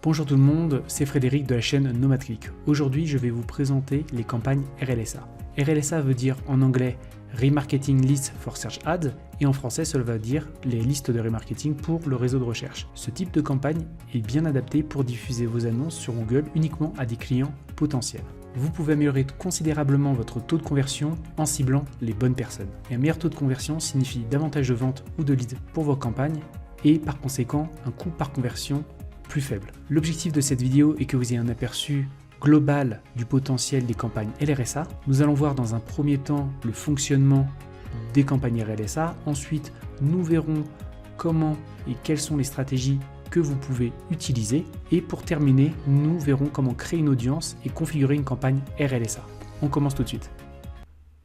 Bonjour tout le monde, c'est Frédéric de la chaîne Nomadclick. Aujourd'hui, je vais vous présenter les campagnes RLSA. RLSA veut dire en anglais Remarketing List for Search Ads et en français, cela veut dire les listes de remarketing pour le réseau de recherche. Ce type de campagne est bien adapté pour diffuser vos annonces sur Google uniquement à des clients potentiels. Vous pouvez améliorer considérablement votre taux de conversion en ciblant les bonnes personnes. Et un meilleur taux de conversion signifie davantage de ventes ou de leads pour vos campagnes et par conséquent un coût par conversion plus faible. L'objectif de cette vidéo est que vous ayez un aperçu global du potentiel des campagnes RLSA. Nous allons voir dans un premier temps le fonctionnement des campagnes RLSA. Ensuite, nous verrons comment et quelles sont les stratégies que vous pouvez utiliser. Et pour terminer, nous verrons comment créer une audience et configurer une campagne RLSA. On commence tout de suite.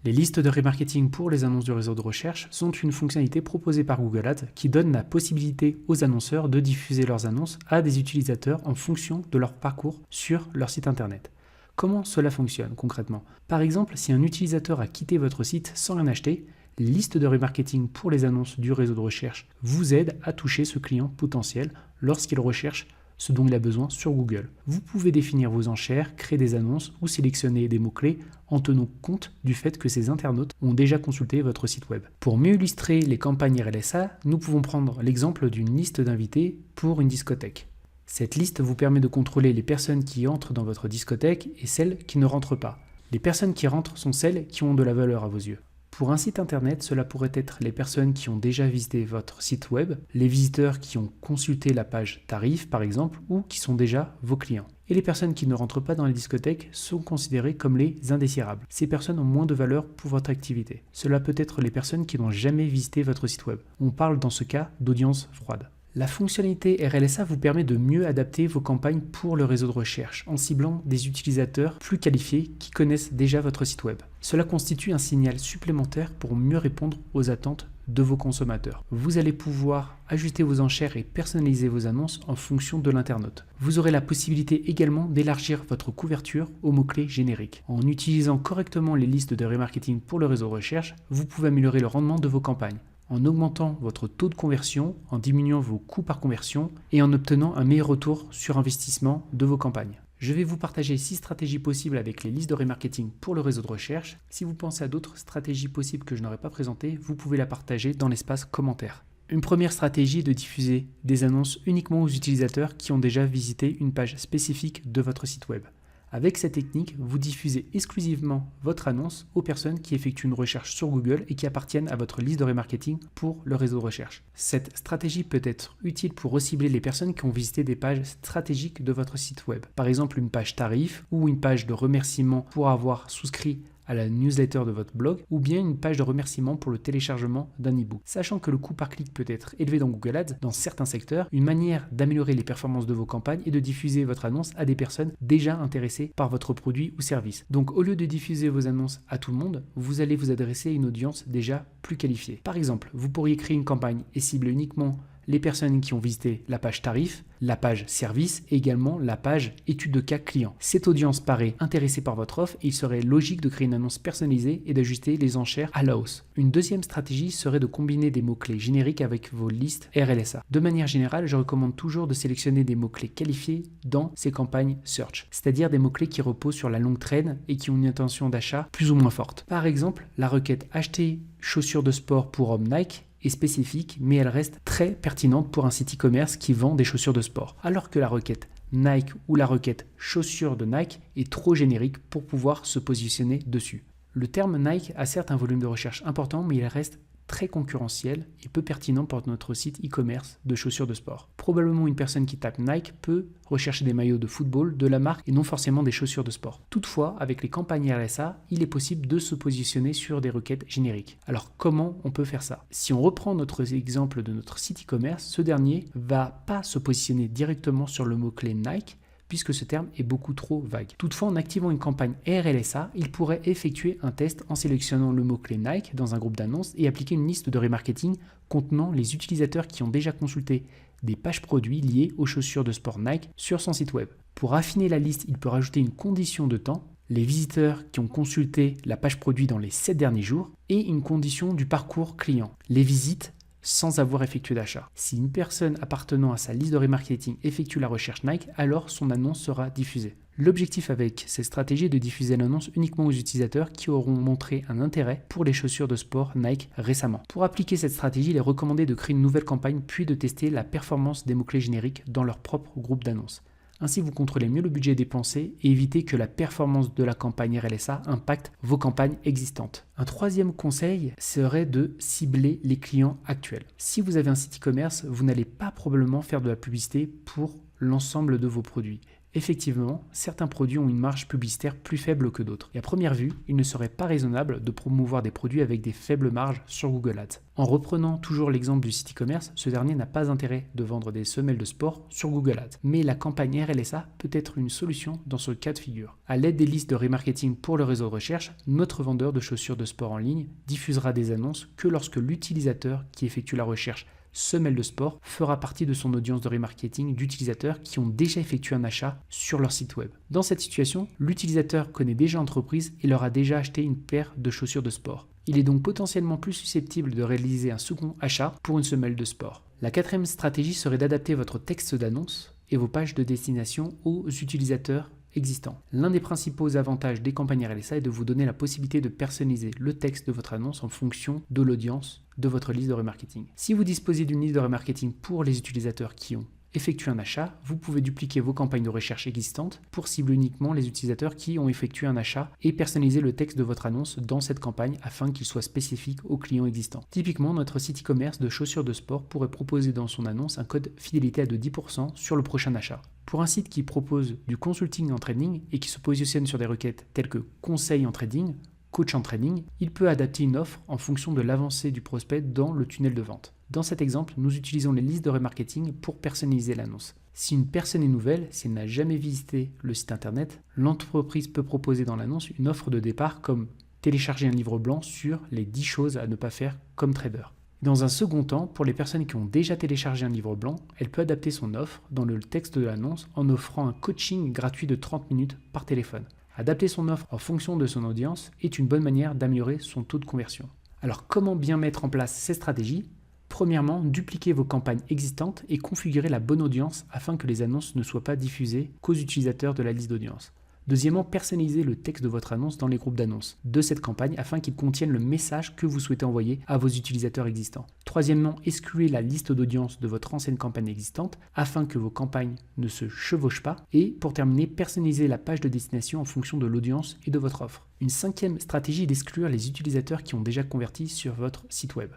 Les listes de remarketing pour les annonces du réseau de recherche sont une fonctionnalité proposée par Google Ads qui donne la possibilité aux annonceurs de diffuser leurs annonces à des utilisateurs en fonction de leur parcours sur leur site internet. Comment cela fonctionne concrètement? Par exemple, si un utilisateur a quitté votre site sans rien acheter, les listes de remarketing pour les annonces du réseau de recherche vous aident à toucher ce client potentiel lorsqu'il recherche ce dont il a besoin sur Google. Vous pouvez définir vos enchères, créer des annonces ou sélectionner des mots-clés en tenant compte du fait que ces internautes ont déjà consulté votre site web. Pour mieux illustrer les campagnes RLSA, nous pouvons prendre l'exemple d'une liste d'invités pour une discothèque. Cette liste vous permet de contrôler les personnes qui entrent dans votre discothèque et celles qui ne rentrent pas. Les personnes qui rentrent sont celles qui ont de la valeur à vos yeux. Pour un site internet, cela pourrait être les personnes qui ont déjà visité votre site web, les visiteurs qui ont consulté la page tarif par exemple, ou qui sont déjà vos clients. Et les personnes qui ne rentrent pas dans les discothèques sont considérées comme les indésirables. Ces personnes ont moins de valeur pour votre activité. Cela peut être les personnes qui n'ont jamais visité votre site web. On parle dans ce cas d'audience froide. La fonctionnalité RLSA vous permet de mieux adapter vos campagnes pour le réseau de recherche en ciblant des utilisateurs plus qualifiés qui connaissent déjà votre site web. Cela constitue un signal supplémentaire pour mieux répondre aux attentes de vos consommateurs. Vous allez pouvoir ajuster vos enchères et personnaliser vos annonces en fonction de l'internaute. Vous aurez la possibilité également d'élargir votre couverture aux mots-clés génériques. En utilisant correctement les listes de remarketing pour le réseau de recherche, vous pouvez améliorer le rendement de vos campagnes en augmentant votre taux de conversion, en diminuant vos coûts par conversion et en obtenant un meilleur retour sur investissement de vos campagnes. Je vais vous partager 6 stratégies possibles avec les listes de remarketing pour le réseau de recherche. Si vous pensez à d'autres stratégies possibles que je n'aurais pas présentées, vous pouvez la partager dans l'espace commentaire. Une première stratégie est de diffuser des annonces uniquement aux utilisateurs qui ont déjà visité une page spécifique de votre site web. Avec cette technique, vous diffusez exclusivement votre annonce aux personnes qui effectuent une recherche sur Google et qui appartiennent à votre liste de remarketing pour le réseau de recherche. Cette stratégie peut être utile pour recibler les personnes qui ont visité des pages stratégiques de votre site web. Par exemple, une page tarif ou une page de remerciement pour avoir souscrit à la newsletter de votre blog ou bien une page de remerciement pour le téléchargement d'un e-book. Sachant que le coût par clic peut être élevé dans Google Ads, dans certains secteurs, une manière d'améliorer les performances de vos campagnes est de diffuser votre annonce à des personnes déjà intéressées par votre produit ou service. Donc au lieu de diffuser vos annonces à tout le monde, vous allez vous adresser à une audience déjà plus qualifiée. Par exemple, vous pourriez créer une campagne et cibler uniquement les personnes qui ont visité la page tarif, la page service et également la page étude de cas client. Cette audience paraît intéressée par votre offre et il serait logique de créer une annonce personnalisée et d'ajuster les enchères à la hausse. Une deuxième stratégie serait de combiner des mots-clés génériques avec vos listes RLSA. De manière générale, je recommande toujours de sélectionner des mots-clés qualifiés dans ces campagnes search, c'est-à-dire des mots-clés qui reposent sur la longue traîne et qui ont une intention d'achat plus ou moins forte. Par exemple, la requête acheter chaussures de sport pour homme Nike est spécifique, mais elle reste très pertinente pour un site e-commerce qui vend des chaussures de sport. Alors que la requête Nike ou la requête chaussures de Nike est trop générique pour pouvoir se positionner dessus. Le terme Nike a certes un volume de recherche important, mais il reste très concurrentiel et peu pertinent pour notre site e-commerce de chaussures de sport. Probablement une personne qui tape Nike peut rechercher des maillots de football de la marque et non forcément des chaussures de sport. Toutefois, avec les campagnes RSA, il est possible de se positionner sur des requêtes génériques. Alors comment on peut faire ça? Si on reprend notre exemple de notre site e-commerce, ce dernier va pas se positionner directement sur le mot-clé Nike, puisque ce terme est beaucoup trop vague. Toutefois, en activant une campagne RLSA, il pourrait effectuer un test en sélectionnant le mot-clé Nike dans un groupe d'annonces et appliquer une liste de remarketing contenant les utilisateurs qui ont déjà consulté des pages produits liées aux chaussures de sport Nike sur son site web. Pour affiner la liste, il peut rajouter une condition de temps, les visiteurs qui ont consulté la page produit dans les 7 derniers jours, et une condition du parcours client, les visites sans avoir effectué d'achat. Si une personne appartenant à sa liste de remarketing effectue la recherche Nike, alors son annonce sera diffusée. L'objectif avec cette stratégie est de diffuser l'annonce uniquement aux utilisateurs qui auront montré un intérêt pour les chaussures de sport Nike récemment. Pour appliquer cette stratégie, il est recommandé de créer une nouvelle campagne puis de tester la performance des mots-clés génériques dans leur propre groupe d'annonces. Ainsi, vous contrôlez mieux le budget dépensé et évitez que la performance de la campagne RLSA impacte vos campagnes existantes. Un troisième conseil serait de cibler les clients actuels. Si vous avez un site e-commerce, vous n'allez pas probablement faire de la publicité pour l'ensemble de vos produits. Effectivement, certains produits ont une marge publicitaire plus faible que d'autres. Et à première vue, il ne serait pas raisonnable de promouvoir des produits avec des faibles marges sur Google Ads. En reprenant toujours l'exemple du site e-commerce, ce dernier n'a pas intérêt de vendre des semelles de sport sur Google Ads. Mais la campagne RLSA peut être une solution dans ce cas de figure. À l'aide des listes de remarketing pour le réseau de recherche, notre vendeur de chaussures de sport en ligne diffusera des annonces que lorsque l'utilisateur qui effectue la recherche semelle de sport fera partie de son audience de remarketing d'utilisateurs qui ont déjà effectué un achat sur leur site web. Dans cette situation, l'utilisateur connaît déjà l'entreprise et leur a déjà acheté une paire de chaussures de sport. Il est donc potentiellement plus susceptible de réaliser un second achat pour une semelle de sport. La quatrième stratégie serait d'adapter votre texte d'annonce et vos pages de destination aux utilisateurs existants. L'un des principaux avantages des campagnes RLSA est de vous donner la possibilité de personnaliser le texte de votre annonce en fonction de l'audience de votre liste de remarketing. Si vous disposez d'une liste de remarketing pour les utilisateurs qui ont effectué un achat, vous pouvez dupliquer vos campagnes de recherche existantes pour cibler uniquement les utilisateurs qui ont effectué un achat et personnaliser le texte de votre annonce dans cette campagne afin qu'il soit spécifique aux clients existants. Typiquement, notre site e-commerce de chaussures de sport pourrait proposer dans son annonce un code fidélité de 10% sur le prochain achat. Pour un site qui propose du consulting en trading et qui se positionne sur des requêtes telles que conseil en trading, coach en trading, il peut adapter une offre en fonction de l'avancée du prospect dans le tunnel de vente. Dans cet exemple, nous utilisons les listes de remarketing pour personnaliser l'annonce. Si une personne est nouvelle, si elle n'a jamais visité le site internet, l'entreprise peut proposer dans l'annonce une offre de départ comme télécharger un livre blanc sur les 10 choses à ne pas faire comme trader. Dans un second temps, pour les personnes qui ont déjà téléchargé un livre blanc, elle peut adapter son offre dans le texte de l'annonce en offrant un coaching gratuit de 30 minutes par téléphone. Adapter son offre en fonction de son audience est une bonne manière d'améliorer son taux de conversion. Alors comment bien mettre en place ces stratégies ? Premièrement, dupliquez vos campagnes existantes et configurez la bonne audience afin que les annonces ne soient pas diffusées qu'aux utilisateurs de la liste d'audience. Deuxièmement, personnalisez le texte de votre annonce dans les groupes d'annonces de cette campagne afin qu'il contienne le message que vous souhaitez envoyer à vos utilisateurs existants. Troisièmement, excluez la liste d'audience de votre ancienne campagne existante afin que vos campagnes ne se chevauchent pas. Et pour terminer, personnalisez la page de destination en fonction de l'audience et de votre offre. Une cinquième stratégie est d'exclure les utilisateurs qui ont déjà converti sur votre site web.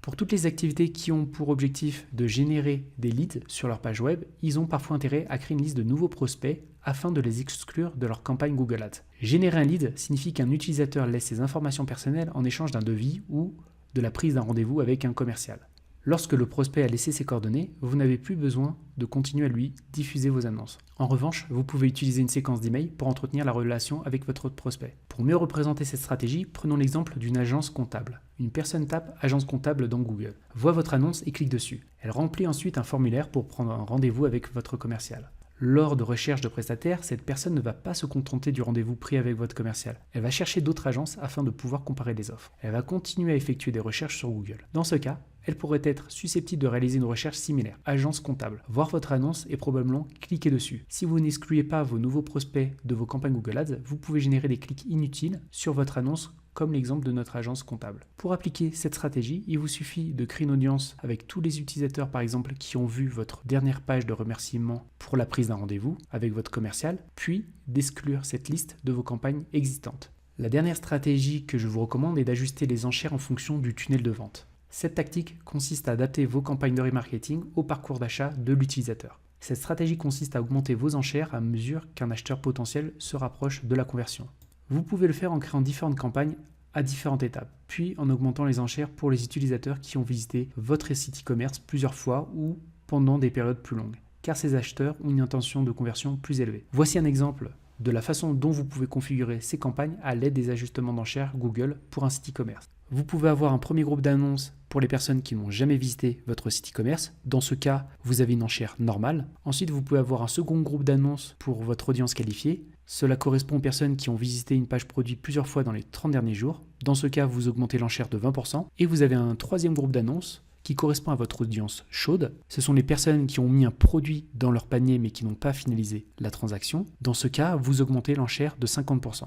Pour toutes les activités qui ont pour objectif de générer des leads sur leur page web, ils ont parfois intérêt à créer une liste de nouveaux prospects afin de les exclure de leur campagne Google Ads. Générer un lead signifie qu'un utilisateur laisse ses informations personnelles en échange d'un devis ou de la prise d'un rendez-vous avec un commercial. Lorsque le prospect a laissé ses coordonnées, vous n'avez plus besoin de continuer à lui diffuser vos annonces. En revanche, vous pouvez utiliser une séquence d'emails pour entretenir la relation avec votre prospect. Pour mieux représenter cette stratégie, prenons l'exemple d'une agence comptable. Une personne tape « agence comptable » dans Google, voit votre annonce et clique dessus. Elle remplit ensuite un formulaire pour prendre un rendez-vous avec votre commercial. Lors de recherche de prestataires, cette personne ne va pas se contenter du rendez-vous pris avec votre commercial. Elle va chercher d'autres agences afin de pouvoir comparer les offres. Elle va continuer à effectuer des recherches sur Google. Dans ce cas, elle pourrait être susceptible de réaliser une recherche similaire, agence comptable, voir votre annonce et probablement cliquer dessus. Si vous n'excluez pas vos nouveaux prospects de vos campagnes Google Ads, vous pouvez générer des clics inutiles sur votre annonce comme l'exemple de notre agence comptable. Pour appliquer cette stratégie, il vous suffit de créer une audience avec tous les utilisateurs par exemple qui ont vu votre dernière page de remerciement pour la prise d'un rendez-vous avec votre commercial, puis d'exclure cette liste de vos campagnes existantes. La dernière stratégie que je vous recommande est d'ajuster les enchères en fonction du tunnel de vente. Cette tactique consiste à adapter vos campagnes de remarketing au parcours d'achat de l'utilisateur. Cette stratégie consiste à augmenter vos enchères à mesure qu'un acheteur potentiel se rapproche de la conversion. Vous pouvez le faire en créant différentes campagnes à différentes étapes, puis en augmentant les enchères pour les utilisateurs qui ont visité votre site e-commerce plusieurs fois ou pendant des périodes plus longues, car ces acheteurs ont une intention de conversion plus élevée. Voici un exemple de la façon dont vous pouvez configurer ces campagnes à l'aide des ajustements d'enchères Google pour un site e-commerce. Vous pouvez avoir un premier groupe d'annonces pour les personnes qui n'ont jamais visité votre site e-commerce. Dans ce cas, vous avez une enchère normale. Ensuite, vous pouvez avoir un second groupe d'annonces pour votre audience qualifiée. Cela correspond aux personnes qui ont visité une page produit plusieurs fois dans les 30 derniers jours. Dans ce cas, vous augmentez l'enchère de 20%. Et vous avez un troisième groupe d'annonces qui correspond à votre audience chaude. Ce sont les personnes qui ont mis un produit dans leur panier mais qui n'ont pas finalisé la transaction. Dans ce cas, vous augmentez l'enchère de 50%.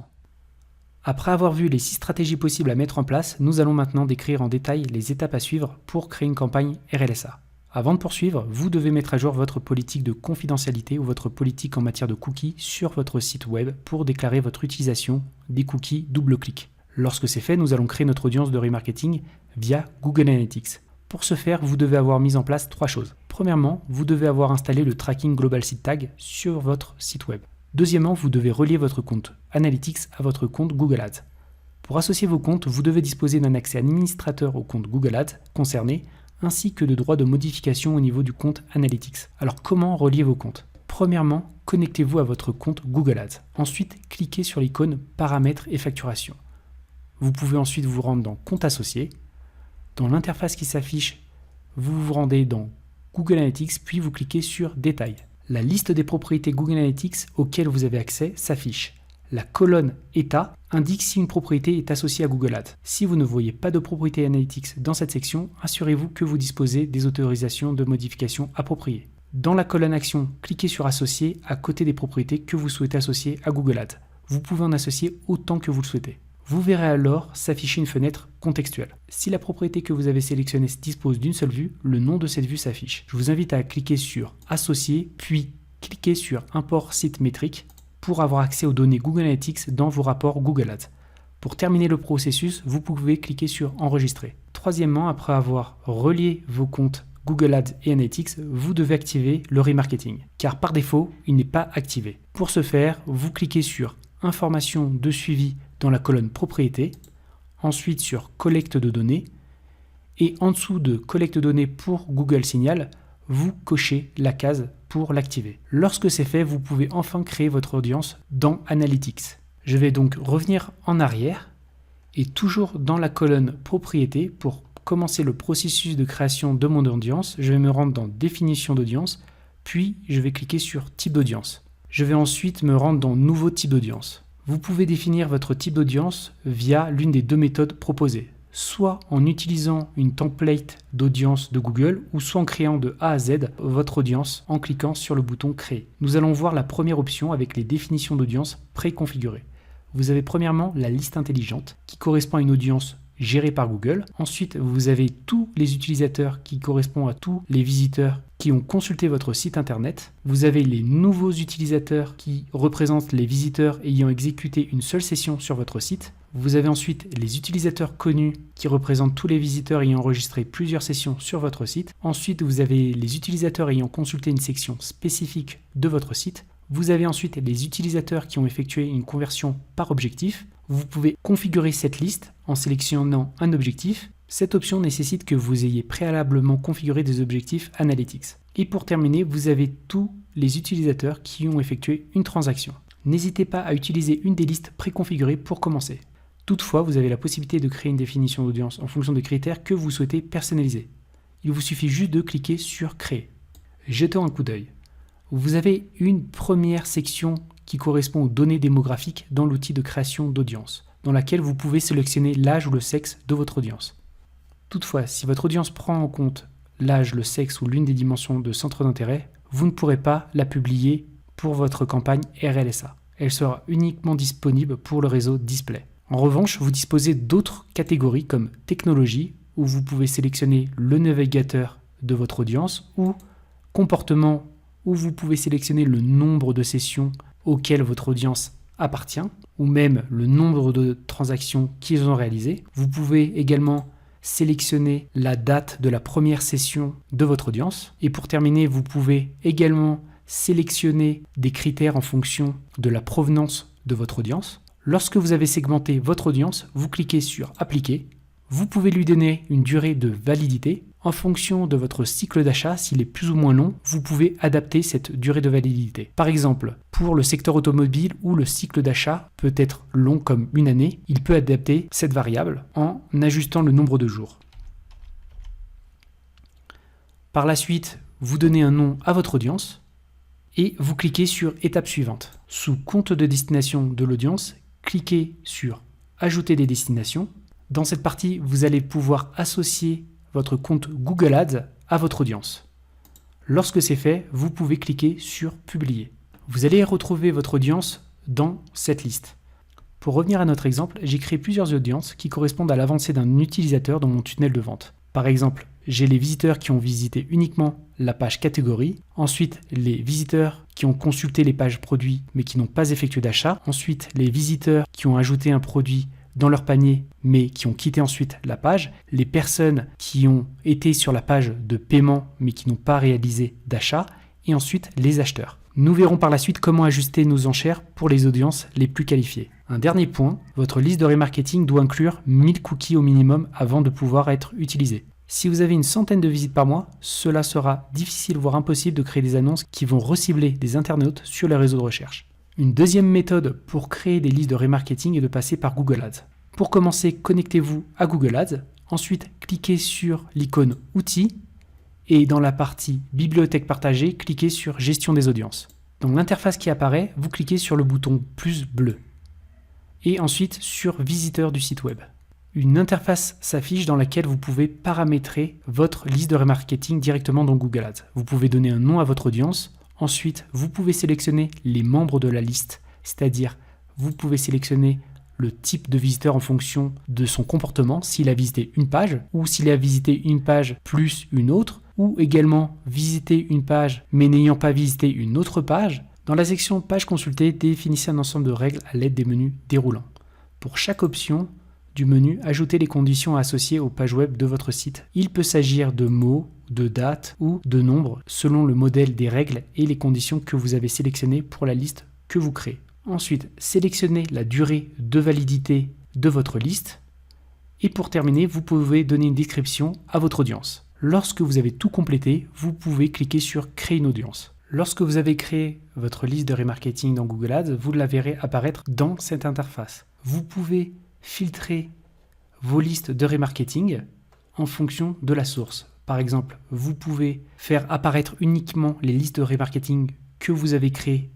Après avoir vu les 6 stratégies possibles à mettre en place, nous allons maintenant décrire en détail les étapes à suivre pour créer une campagne RLSA. Avant de poursuivre, vous devez mettre à jour votre politique de confidentialité ou votre politique en matière de cookies sur votre site web pour déclarer votre utilisation des cookies double-clic. Lorsque c'est fait, nous allons créer notre audience de remarketing via Google Analytics. Pour ce faire, vous devez avoir mis en place 3 choses. Premièrement, vous devez avoir installé le tracking Global Site Tag sur votre site web. Deuxièmement, vous devez relier votre compte Analytics à votre compte Google Ads. Pour associer vos comptes, vous devez disposer d'un accès administrateur au compte Google Ads concerné, ainsi que de droits de modification au niveau du compte Analytics. Alors comment relier vos comptes ? Premièrement, connectez-vous à votre compte Google Ads. Ensuite, cliquez sur l'icône Paramètres et facturation. Vous pouvez ensuite vous rendre dans Compte associé. Dans l'interface qui s'affiche, vous vous rendez dans Google Analytics, puis vous cliquez sur Détails. La liste des propriétés Google Analytics auxquelles vous avez accès s'affiche. La colonne État indique si une propriété est associée à Google Ads. Si vous ne voyez pas de propriété Analytics dans cette section, assurez-vous que vous disposez des autorisations de modification appropriées. Dans la colonne Action, cliquez sur Associer à côté des propriétés que vous souhaitez associer à Google Ads. Vous pouvez en associer autant que vous le souhaitez. Vous verrez alors s'afficher une fenêtre contextuelle. Si la propriété que vous avez sélectionnée dispose d'une seule vue, le nom de cette vue s'affiche. Je vous invite à cliquer sur Associer, puis cliquez sur Import site métrique pour avoir accès aux données Google Analytics dans vos rapports Google Ads. Pour terminer le processus, vous pouvez cliquer sur Enregistrer. Troisièmement, après avoir relié vos comptes Google Ads et Analytics, vous devez activer le remarketing, car par défaut, il n'est pas activé. Pour ce faire, vous cliquez sur Informations de suivi dans la colonne Propriétés, ensuite sur Collecte de données, et en dessous de Collecte de données pour Google Signal, vous cochez la case pour l'activer. Lorsque c'est fait, vous pouvez enfin créer votre audience dans Analytics. Je vais donc revenir en arrière et toujours dans la colonne Propriétés pour commencer le processus de création de mon audience. Je vais me rendre dans Définition d'audience, puis je vais cliquer sur Type d'audience. Je vais ensuite me rendre dans Nouveau type d'audience. Vous pouvez définir votre type d'audience via l'une des 2 méthodes proposées, soit en utilisant une template d'audience de Google ou soit en créant de A à Z votre audience en cliquant sur le bouton Créer. Nous allons voir la première option avec les définitions d'audience préconfigurées. Vous avez premièrement la liste intelligente qui correspond à une audience gérée par Google. Ensuite, vous avez tous les utilisateurs qui correspondent à tous les visiteurs qui ont consulté votre site internet. Vous avez les nouveaux utilisateurs qui représentent les visiteurs ayant exécuté une seule session sur votre site. Vous avez ensuite les utilisateurs connus qui représentent tous les visiteurs ayant enregistré plusieurs sessions sur votre site. Ensuite, vous avez les utilisateurs ayant consulté une section spécifique de votre site. Vous avez ensuite les utilisateurs qui ont effectué une conversion par objectif. Vous pouvez configurer cette liste en sélectionnant un objectif. Cette option nécessite que vous ayez préalablement configuré des objectifs Analytics. Et pour terminer, vous avez tous les utilisateurs qui ont effectué une transaction. N'hésitez pas à utiliser une des listes préconfigurées pour commencer. Toutefois, vous avez la possibilité de créer une définition d'audience en fonction des critères que vous souhaitez personnaliser. Il vous suffit juste de cliquer sur Créer. Jetons un coup d'œil. Vous avez une première section qui correspond aux données démographiques dans l'outil de création d'audience, dans laquelle vous pouvez sélectionner l'âge ou le sexe de votre audience. Toutefois, si votre audience prend en compte l'âge, le sexe ou l'une des dimensions de centre d'intérêt, vous ne pourrez pas la publier pour votre campagne RLSA. Elle sera uniquement disponible pour le réseau display. En revanche, vous disposez d'autres catégories comme technologie, où vous pouvez sélectionner le navigateur de votre audience, ou comportement, où vous pouvez sélectionner le nombre de sessions auxquelles votre audience appartient, ou même le nombre de transactions qu'ils ont réalisées. Vous pouvez également sélectionner la date de la première session de votre audience. Et pour terminer, vous pouvez également sélectionner des critères en fonction de la provenance de votre audience. Lorsque vous avez segmenté votre audience, vous cliquez sur Appliquer. Vous pouvez lui donner une durée de validité. En fonction de votre cycle d'achat, s'il est plus ou moins long, vous pouvez adapter cette durée de validité. Par exemple, pour le secteur automobile où le cycle d'achat peut être long comme une année, il peut adapter cette variable en ajustant le nombre de jours. Par la suite, vous donnez un nom à votre audience et vous cliquez sur Étape suivante. Sous Compte de destination de l'audience, cliquez sur Ajouter des destinations. Dans cette partie, vous allez pouvoir associer votre compte Google Ads à votre audience. Lorsque c'est fait, vous pouvez cliquer sur Publier. Vous allez retrouver votre audience dans cette liste. Pour revenir à notre exemple, j'ai créé plusieurs audiences qui correspondent à l'avancée d'un utilisateur dans mon tunnel de vente. Par exemple, j'ai les visiteurs qui ont visité uniquement la page catégorie, ensuite les visiteurs qui ont consulté les pages produits mais qui n'ont pas effectué d'achat, ensuite les visiteurs qui ont ajouté un produit dans leur panier mais qui ont quitté ensuite la page, les personnes qui ont été sur la page de paiement mais qui n'ont pas réalisé d'achat, et ensuite les acheteurs. Nous verrons par la suite comment ajuster nos enchères pour les audiences les plus qualifiées. Un dernier point, votre liste de remarketing doit inclure 1000 cookies au minimum avant de pouvoir être utilisée. Si vous avez une centaine de visites par mois, cela sera difficile voire impossible de créer des annonces qui vont recibler des internautes sur les réseaux de recherche. Une deuxième méthode pour créer des listes de remarketing est de passer par Google Ads. Pour commencer, connectez-vous à Google Ads, ensuite cliquez sur l'icône Outils et dans la partie Bibliothèque partagée, cliquez sur Gestion des audiences. Dans l'interface qui apparaît, vous cliquez sur le bouton plus bleu et ensuite sur Visiteur du site web. Une interface s'affiche dans laquelle vous pouvez paramétrer votre liste de remarketing directement dans Google Ads. Vous pouvez donner un nom à votre audience. Ensuite, vous pouvez sélectionner les membres de la liste, c'est-à-dire vous pouvez sélectionner le type de visiteur en fonction de son comportement, s'il a visité une page ou s'il a visité une page plus une autre, ou également visiter une page mais n'ayant pas visité une autre page. Dans la section Page consultée, définissez un ensemble de règles à l'aide des menus déroulants. Pour chaque option du menu, ajoutez les conditions associées aux pages web de votre site. Il peut s'agir de mots, de dates ou de nombres selon le modèle des règles et les conditions que vous avez sélectionnées pour la liste que vous créez. Ensuite, sélectionnez la durée de validité de votre liste. Et pour terminer, vous pouvez donner une description à votre audience. Lorsque vous avez tout complété, vous pouvez cliquer sur Créer une audience. Lorsque vous avez créé votre liste de remarketing dans Google Ads, vous la verrez apparaître dans cette interface. Vous pouvez filtrer vos listes de remarketing en fonction de la source. Par exemple, vous pouvez faire apparaître uniquement les listes de remarketing que vous avez créées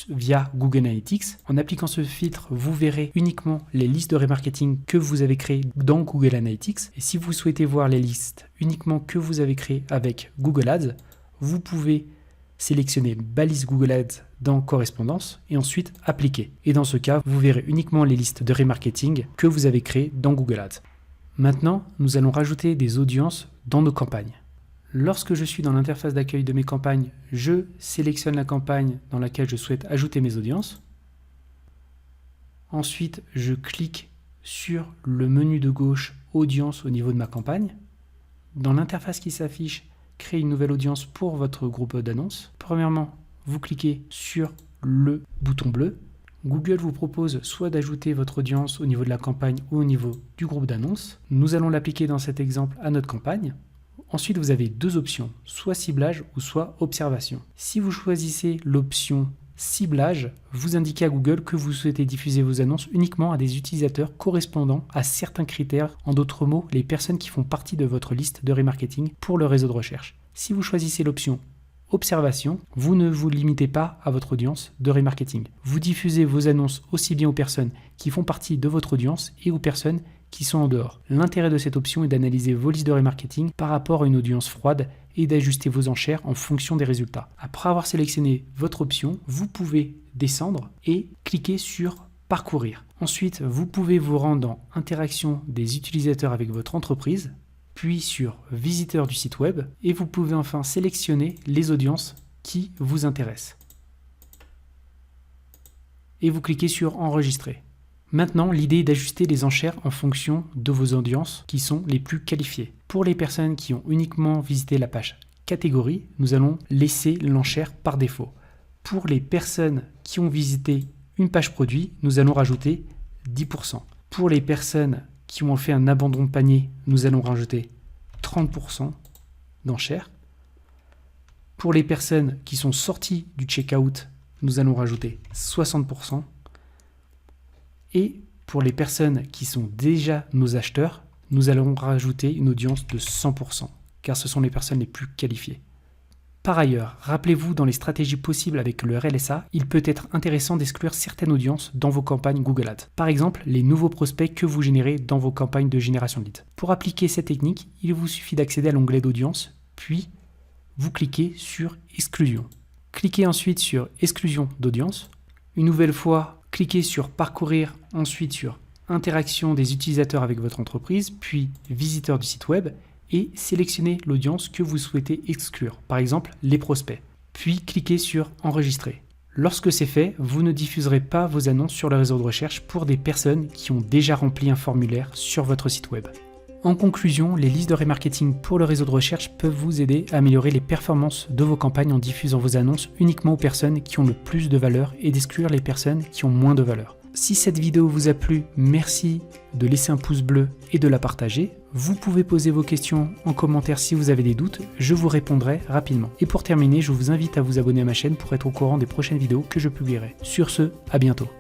via Google Analytics. En appliquant ce filtre, vous verrez uniquement les listes de remarketing que vous avez créées dans Google Analytics. Et si vous souhaitez voir les listes uniquement que vous avez créées avec Google Ads, vous pouvez sélectionner balise Google Ads dans correspondance et ensuite appliquer. Et dans ce cas, vous verrez uniquement les listes de remarketing que vous avez créées dans Google Ads. Maintenant, nous allons rajouter des audiences dans nos campagnes. Lorsque je suis dans l'interface d'accueil de mes campagnes, je sélectionne la campagne dans laquelle je souhaite ajouter mes audiences. Ensuite, je clique sur le menu de gauche Audience au niveau de ma campagne. Dans l'interface qui s'affiche, créer une nouvelle audience pour votre groupe d'annonces. Premièrement, vous cliquez sur le bouton bleu. Google vous propose soit d'ajouter votre audience au niveau de la campagne ou au niveau du groupe d'annonces. Nous allons l'appliquer dans cet exemple à notre campagne. Ensuite, vous avez deux options, soit ciblage ou soit observation. Si vous choisissez l'option ciblage, vous indiquez à Google que vous souhaitez diffuser vos annonces uniquement à des utilisateurs correspondant à certains critères, en d'autres mots, les personnes qui font partie de votre liste de remarketing pour le réseau de recherche. Si vous choisissez l'option observation, vous ne vous limitez pas à votre audience de remarketing. Vous diffusez vos annonces aussi bien aux personnes qui font partie de votre audience et aux personnes qui sont en dehors. L'intérêt de cette option est d'analyser vos listes de remarketing par rapport à une audience froide et d'ajuster vos enchères en fonction des résultats. Après avoir sélectionné votre option, vous pouvez descendre et cliquer sur Parcourir. Ensuite, vous pouvez vous rendre dans Interaction des utilisateurs avec votre entreprise, puis sur Visiteur du site web et vous pouvez enfin sélectionner les audiences qui vous intéressent. Et vous cliquez sur Enregistrer. Maintenant, l'idée est d'ajuster les enchères en fonction de vos audiences qui sont les plus qualifiées. Pour les personnes qui ont uniquement visité la page catégorie, nous allons laisser l'enchère par défaut. Pour les personnes qui ont visité une page produit, nous allons rajouter 10%. Pour les personnes qui ont fait un abandon de panier, nous allons rajouter 30% d'enchères. Pour les personnes qui sont sorties du checkout, nous allons rajouter 60%. Et pour les personnes qui sont déjà nos acheteurs, nous allons rajouter une audience de 100%, car ce sont les personnes les plus qualifiées. Par ailleurs, rappelez-vous, dans les stratégies possibles avec le RLSA, il peut être intéressant d'exclure certaines audiences dans vos campagnes Google Ads. Par exemple, les nouveaux prospects que vous générez dans vos campagnes de génération de leads. Pour appliquer cette technique, il vous suffit d'accéder à l'onglet d'audience, puis vous cliquez sur Exclusion. Cliquez ensuite sur Exclusion d'audience. Une nouvelle fois, cliquez sur Parcourir, ensuite sur Interaction des utilisateurs avec votre entreprise, puis Visiteurs du site web, et sélectionnez l'audience que vous souhaitez exclure, par exemple les prospects. Puis cliquez sur Enregistrer. Lorsque c'est fait, vous ne diffuserez pas vos annonces sur le réseau de recherche pour des personnes qui ont déjà rempli un formulaire sur votre site web. En conclusion, les listes de remarketing pour le réseau de recherche peuvent vous aider à améliorer les performances de vos campagnes en diffusant vos annonces uniquement aux personnes qui ont le plus de valeur et d'exclure les personnes qui ont moins de valeur. Si cette vidéo vous a plu, merci de laisser un pouce bleu et de la partager. Vous pouvez poser vos questions en commentaire si vous avez des doutes, je vous répondrai rapidement. Et pour terminer, je vous invite à vous abonner à ma chaîne pour être au courant des prochaines vidéos que je publierai. Sur ce, à bientôt.